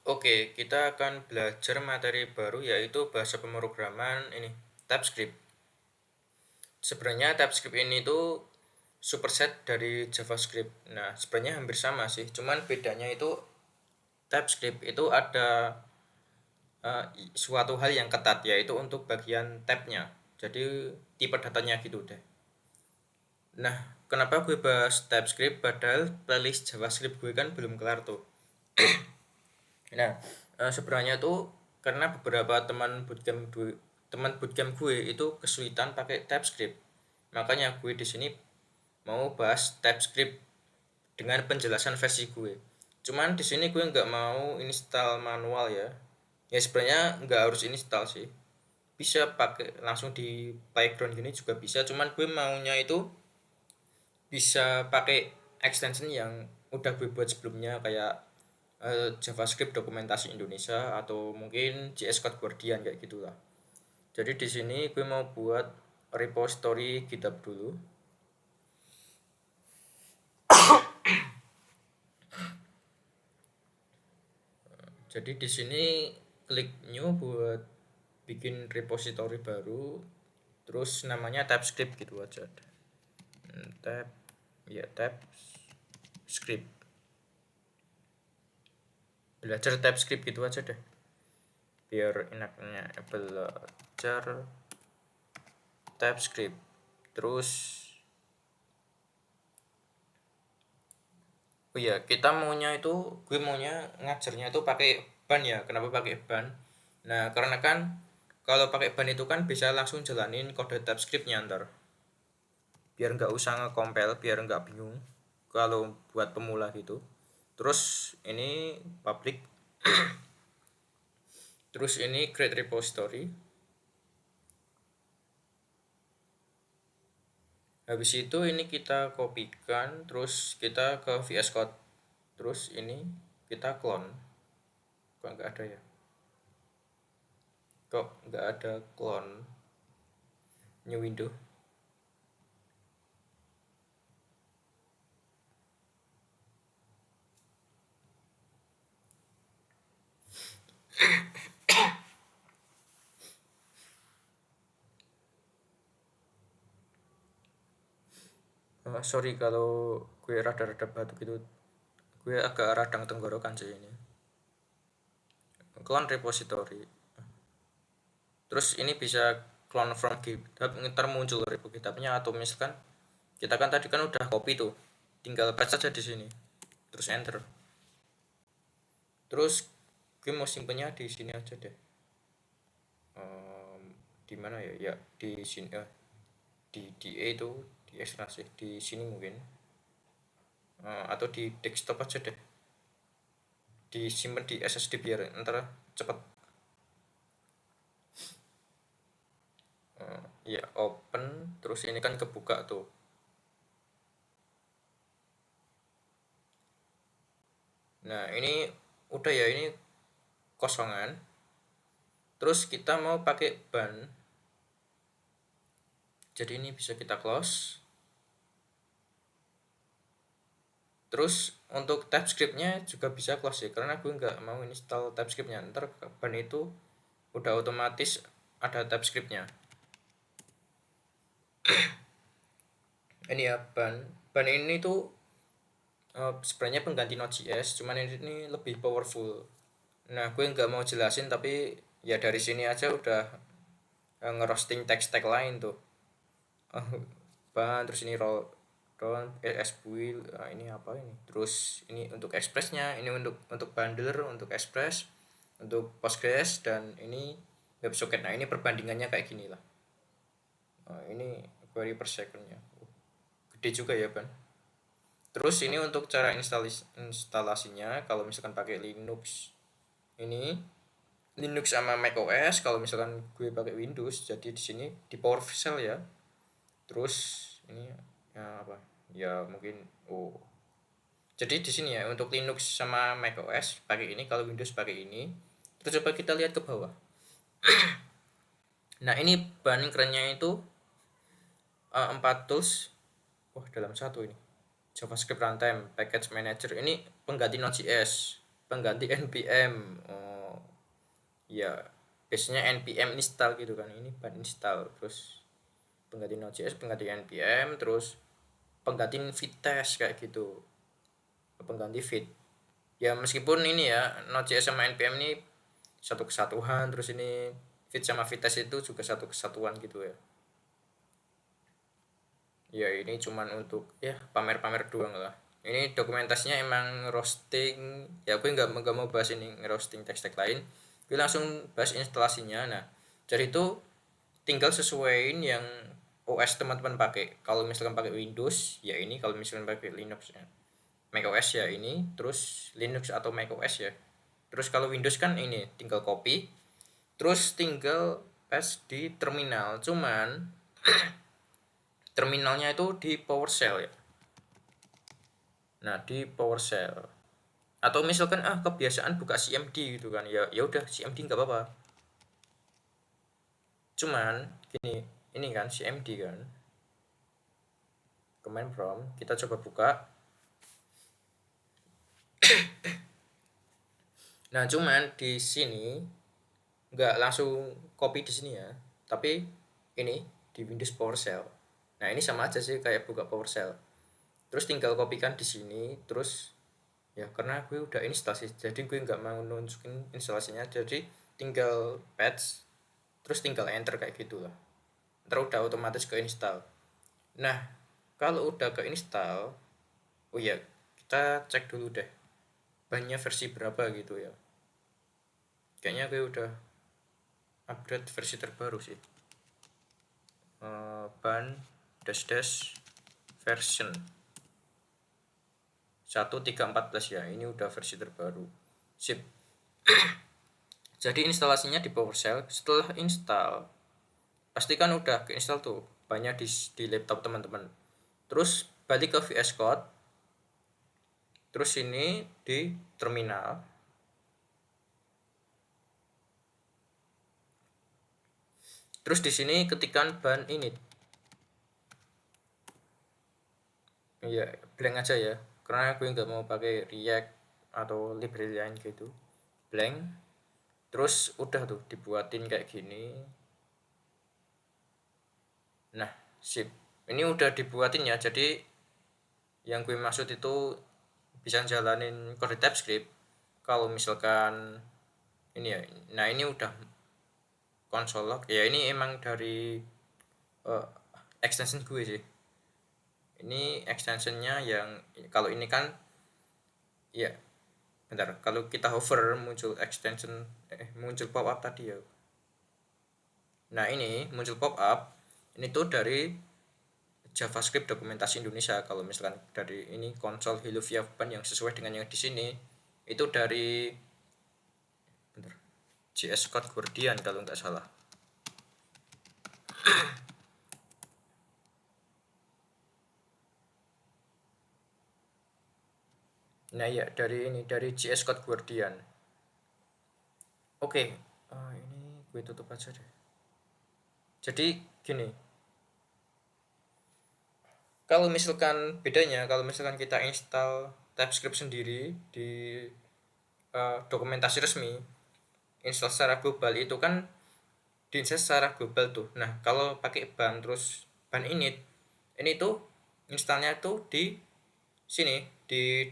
Oke, kita akan belajar materi baru yaitu bahasa pemrograman ini, TypeScript. Sebenarnya TypeScript ini tuh superset dari JavaScript. Nah, sebenarnya hampir sama sih, cuman bedanya itu TypeScript itu ada uh, suatu hal yang ketat yaitu untuk bagian tab-nya. Jadi tipe datanya gitu deh. Nah, kenapa gue bahas TypeScript padahal playlist JavaScript gue kan belum kelar tuh. Nah, sebenarnya tuh karena beberapa teman bootcamp gue itu kesulitan pakai TypeScript. Makanya gue di sini mau bahas TypeScript dengan penjelasan versi gue. Cuman di sini gue nggak mau install manual ya. Ya sebenarnya nggak harus install sih. Bisa pakai langsung di playground gini juga bisa. Cuman gue maunya itu bisa pakai extension yang udah gue buat sebelumnya kayak JavaScript dokumentasi Indonesia atau mungkin JS Code Guardian kayak gitulah. Jadi di sini gue mau buat repository GitHub dulu. Jadi di sini klik new buat bikin repository baru, terus namanya TypeScript gitu aja. TypeScript. Belajar TypeScript gitu aja deh. Biar enaknya belajar TypeScript. Terus oh iya, gue maunya ngajarnya itu pakai ban ya. Kenapa pakai ban? Nah, karena kan kalau pakai ban itu kan bisa langsung jalanin kode TypeScript-nya ntar. Biar nggak usah nge-compile, biar nggak bingung kalau buat pemula gitu. Terus ini public. Terus ini create repository. Habis itu ini kita kopikan, terus kita ke VS Code. Terus ini kita clone. Kok nggak ada ya? Kok nggak ada clone new window? Sorry kalau gue rada-rada batuk gitu. Gue agak radang tenggorokan sih ini. Clone repository. Terus ini bisa clone from GitHub, ntar muncul repo GitHubnya atau misalkan kita kan tadi kan udah copy tuh, tinggal paste saja di sini, terus enter. Terus gue mau simpennya di sini aja deh. Di mana ya? Ya di sini di E itu di ekstraksi di sini mungkin. Atau di desktop aja deh. Disimpan di SSD biar ntar cepet. Ya open, terus ini kan kebuka tuh. Nah ini udah ya, ini kosongan. Terus kita mau pakai ban, jadi ini bisa kita close. Terus untuk TypeScript-nya juga bisa close ya, karena gue nggak mau install TypeScript-nya. Ntar ban itu udah otomatis ada TypeScript-nya. Ini ya ban ini tuh sebenarnya pengganti Node.js, cuman ini lebih powerful. Nah gue nggak mau jelasin, tapi ya dari sini aja udah ngerosting tag lain tuh. Ban, terus ini roll build, ini apa ini, terus ini untuk expressnya, ini untuk bundler, untuk express, untuk postgres, dan ini websocket. Nah ini perbandingannya kayak gini lah. Ini query per secondnya gede juga ya ban. Terus ini untuk cara instalasinya, kalau misalkan pakai ini Linux sama macOS. Kalau misalkan gue pakai Windows, jadi di sini di PowerShell ya. Terus ini ya apa ya, mungkin jadi di sini ya untuk Linux sama macOS pakai ini, kalau Windows pakai ini. Terus coba kita lihat ke bawah. Nah ini ban kerennya itu 4 tools. Wah dalam satu ini, JavaScript Runtime Package Manager, ini pengganti Node.js. pengganti npm. Oh ya, biasanya npm install gitu kan, ini ban install, terus pengganti Node.js, pengganti npm, terus pengganti Vitesse kayak gitu, pengganti Vite. Ya meskipun ini ya Node.js sama npm ini satu kesatuan, terus ini Vite sama Vitesse itu juga satu kesatuan gitu ya. Ya ini cuman untuk ya pamer-pamer doang lah. Ini dokumentasinya emang roasting. Ya gue nggak mau bahas ini ngerosting teks-teks lain, gue langsung bahas instalasinya. Nah jadi itu tinggal sesuaiin yang OS teman-teman pakai. Kalau misalkan pakai Windows ya ini, kalau misalkan pakai Linux ya macOS ya ini, terus Linux atau macOS ya. Terus kalau Windows kan ini tinggal copy, terus tinggal paste di terminal. Cuman terminalnya itu di PowerShell ya. Nah di PowerShell, atau misalkan kebiasaan buka CMD gitu kan, ya udah CMD nggak apa-apa. Cuman gini, ini kan CMD kan, command prompt, kita coba buka. Nah cuman di sini nggak langsung copy di sini ya, tapi ini di Windows PowerShell. Nah ini sama aja sih kayak buka PowerShell, terus tinggal kopikan di sini. Terus ya karena gue udah install sih, jadi gue nggak mau nunjukin instalasinya, jadi tinggal patch, terus tinggal enter kayak gitu lah, ntar udah otomatis ke install. Nah kalau udah ke install, oh ya kita cek dulu deh bannya versi berapa gitu ya. Kayaknya gue udah upgrade versi terbaru sih. Ban dash dash version 1314 ya, ini udah versi terbaru. Sip. Jadi instalasinya di PowerShell. Setelah install, pastikan udah keinstall tuh banyak di laptop teman-teman. Terus balik ke VS Code, terus ini di terminal, terus di sini ketikkan ban init. Iya blank aja ya, karena gue nggak mau pakai React atau library lain gitu, blank. Terus udah tuh dibuatin kayak gini. Nah sip, ini udah dibuatin ya. Jadi yang gue maksud itu bisa jalanin kode TypeScript kalau misalkan ini ya. Nah ini udah console log ya, ini emang dari uh, extension gue sih. Ini extensionnya yang kalau ini kan ya bentar, kalau kita hover muncul extension, muncul pop up tadi ya. Nah ini muncul pop up, ini tuh dari JavaScript dokumentasi Indonesia. Kalau misalkan dari ini konsol Hello via Ban yang sesuai dengan yang di sini, itu dari bentar, JS Code Guardian kalau nggak salah. Nah ya dari ini, dari JS Code Guardian. Oke, ini gue tutup aja deh. Jadi gini, kalau misalkan bedanya, kalau misalkan kita install TypeScript sendiri di dokumentasi resmi, install secara global itu kan diinstal secara global tuh. Nah kalau pakai ban terus ban init, ini tuh installnya tuh di sini di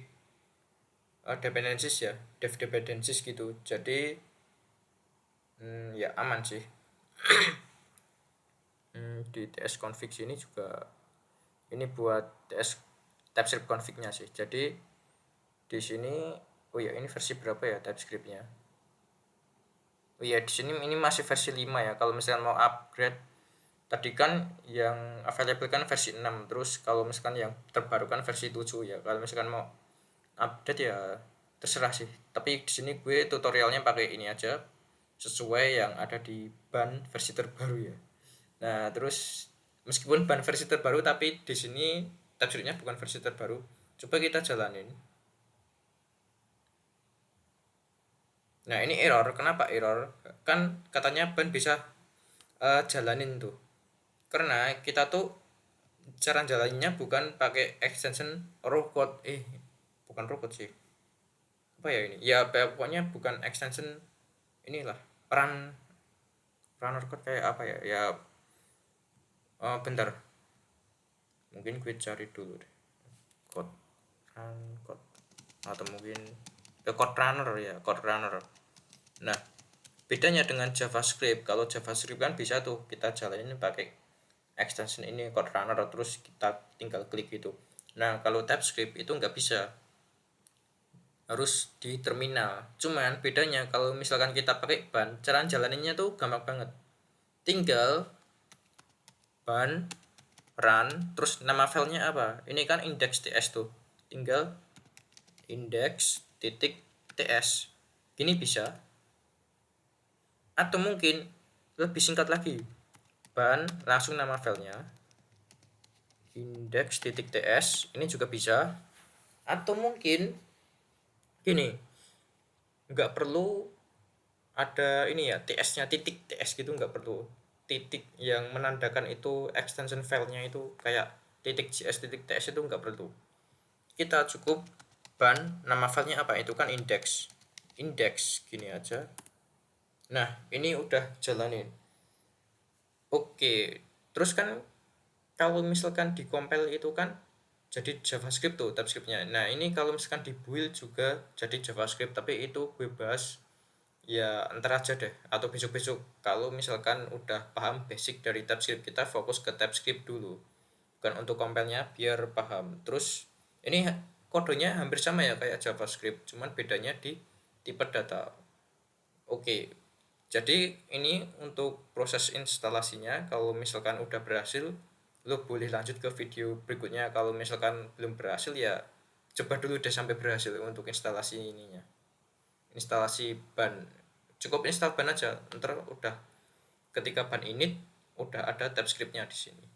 dependencies ya, dev dependencies gitu. Jadi ya aman sih. Di ts config sini juga ini buat ts TypeScript config-nya sih. Jadi di sini oh ya ini versi berapa ya TypeScript-nya? Oh iya di sini ini masih versi 5 ya. Kalau misalkan mau upgrade, tadi kan yang available kan versi 6, terus kalau misalkan yang terbaru kan versi 7 ya. Kalau misalkan mau update ya terserah sih. Tapi di sini gue tutorialnya pakai ini aja, sesuai yang ada di ban versi terbaru ya. Nah, terus meskipun ban versi terbaru tapi di sini TypeScript-nya bukan versi terbaru. Coba kita jalanin. Nah, ini error. Kenapa error? Kan katanya ban bisa jalanin tuh. Karena kita tuh cara jalaninnya bukan pakai extension raw code. Bukan raw code sih. apa ya ini ya, pokoknya bukan extension inilah, runner code kayak apa ya ya. Bentar, mungkin gue cari dulu deh, code run code, atau mungkin code runner ya, code runner. Nah, bedanya dengan JavaScript, kalau JavaScript kan bisa tuh kita jalanin pakai extension ini code runner, terus kita tinggal klik gitu. Nah, kalau TypeScript itu nggak bisa, harus di terminal. Cuman bedanya kalau misalkan kita pakai ban, cara jalaninnya tuh gampang banget. Tinggal ban run, terus nama filenya apa? Ini kan index.ts tuh. Tinggal index.ts. Ini bisa. Atau mungkin lebih singkat lagi. Ban langsung nama filenya index.ts, ini juga bisa. Atau mungkin gini, nggak perlu ada ini ya, ts-nya titik ts gitu, nggak perlu titik yang menandakan itu extension filenya itu kayak titik js titik ts, itu nggak perlu. Kita cukup ban nama filenya apa, itu kan index gini aja. Nah, ini udah jalanin. Oke, terus kan kalau misalkan di compile itu kan jadi JavaScript tuh TypeScriptnya. Nah, ini kalau misalkan di build juga jadi JavaScript, tapi itu gue bahas ya ntar aja deh, atau besok-besok. Kalau misalkan udah paham basic dari TypeScript, kita fokus ke TypeScript dulu, bukan untuk compile-nya, biar paham. Terus ini kodenya hampir sama ya kayak JavaScript, cuman bedanya di tipe data. Oke, jadi ini untuk proses instalasinya. Kalau misalkan udah berhasil, lo boleh lanjut ke video berikutnya. Kalau misalkan belum berhasil ya coba dulu deh sampai berhasil untuk instalasi ininya, instalasi ban. Cukup install ban aja, ntar udah ketika ban init udah ada TypeScriptnya di sini.